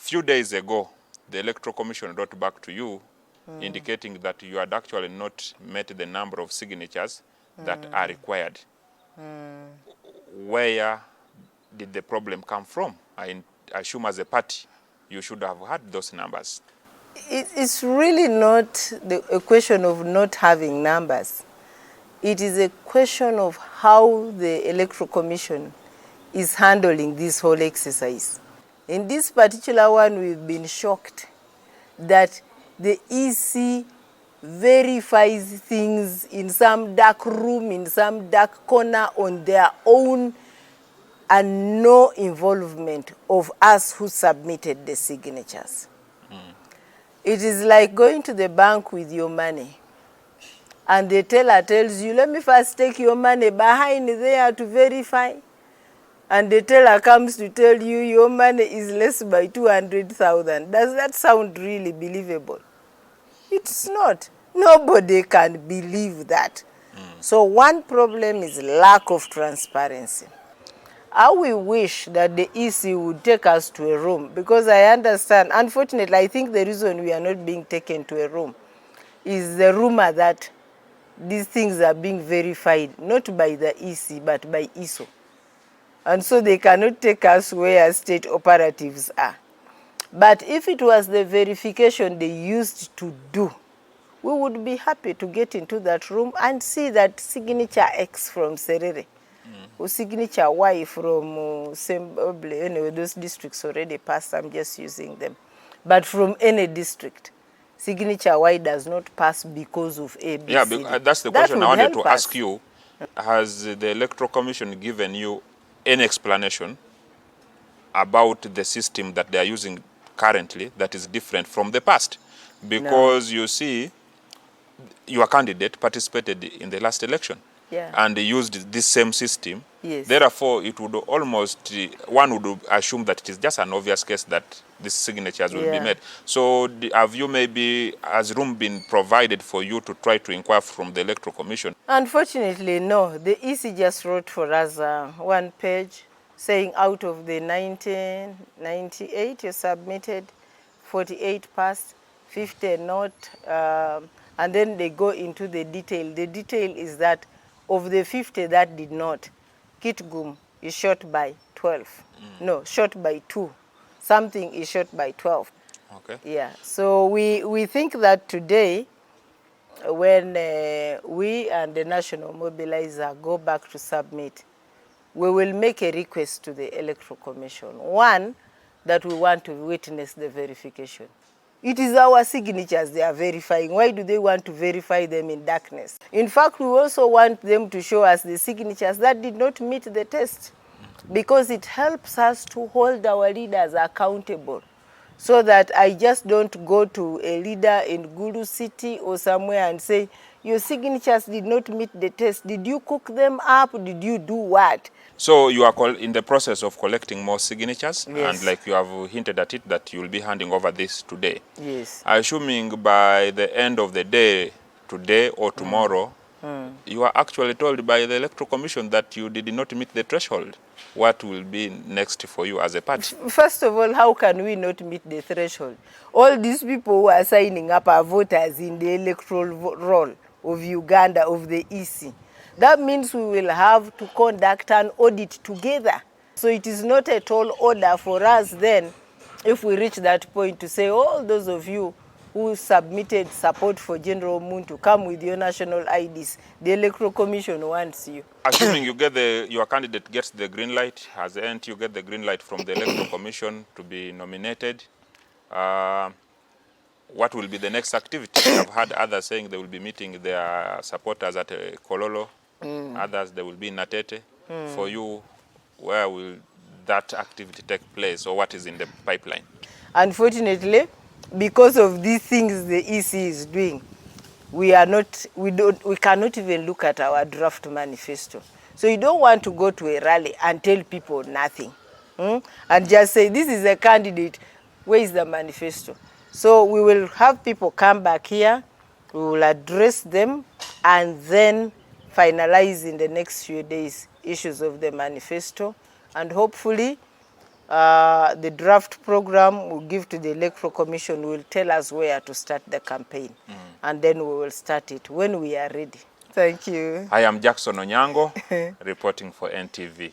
few days ago, the Electoral Commission wrote back to you indicating that you had actually not met the number of signatures that are required. Where did the problem come from? I assume as a party, you should have had those numbers. It's really not a question of not having numbers. It is a question of how the Electoral Commission is handling this whole exercise. In this particular one, we've been shocked that the EC verifies things in some dark room, in some dark corner on their own, and no involvement of us who submitted the signatures. It is like going to the bank with your money, and the teller tells you, let me first take your money behind there to verify. And the teller comes to tell you your money is less by 200,000. Does that sound really believable? It's not. Nobody can believe that. So one problem is lack of transparency. I will wish that the EC would take us to a room, because I understand, unfortunately, I think the reason we are not being taken to a room is the rumor that these things are being verified, not by the EC, but by ISO. And so they cannot take us where state operatives are. But if it was the verification they used to do, we would be happy to get into that room and see that signature X from Serere, or signature Y from anyway, those districts already passed, I'm just using them. But from any district, signature Y does not pass because of A, B, Yeah, C, D. that's the question I wanted to ask you. Has the Electoral Commission given you any explanation about the system that they are using currently that is different from the past? Because you see, your candidate participated in the last election and used this same system. Therefore, it would almost, one would assume that it is just an obvious case that these signatures will be made. So have you has room been provided for you to try to inquire from the Electoral Commission? Unfortunately, no. The EC just wrote for us one page saying out of the 1998 you submitted, 48 passed, 50 not, and then they go into the detail. The detail is that of the 50 that did not, Kitgum is short by 12. No, short by 2. Something is short by 12. Okay. Yeah, so we think that today, when we and the National Mobilizer go back to submit, we will make a request to the Electoral Commission. One, that we want to witness the verification. It is our signatures they are verifying. Why do they want to verify them in darkness? In fact, we also want them to show us the signatures that did not meet the test, because it helps us to hold our leaders accountable, so that I just don't go to a leader in Gulu City or somewhere and say, your signatures did not meet the test. Did you cook them up? Did you do what? So you are in the process of collecting more signatures, and like you have hinted at it, that you will be handing over this today. Yes. Assuming by the end of the day, today or tomorrow, you are actually told by the Electoral Commission that you did not meet the threshold. What will be next for you as a party? First of all, how can we not meet the threshold? All these people who are signing up are voters in the electoral roll of Uganda, of the EC. That means we will have to conduct an audit together. So it is not at all order for us then, if we reach that point, to say, all those of you who submitted support for General Muntu, come with your national IDs. The Electoral Commission wants you. Assuming you get your candidate gets the green light, as the end you get the green light from the Electoral Commission to be nominated, what will be the next activity? I've heard others saying they will be meeting their supporters at Kololo, others they will be in Natete. For you, where will that activity take place, or what is in the pipeline? Unfortunately, because of these things the EC is doing, we cannot even look at our draft manifesto. So you don't want to go to a rally and tell people nothing, and just say, this is a candidate, where is the manifesto? So we will have people come back here, we will address them, and then finalize in the next few days issues of the manifesto, and hopefully The draft program we'll give to the Electoral Commission will tell us where to start the campaign. And then we will start it when we are ready. Thank you. I am Jackson Onyango, reporting for NTV.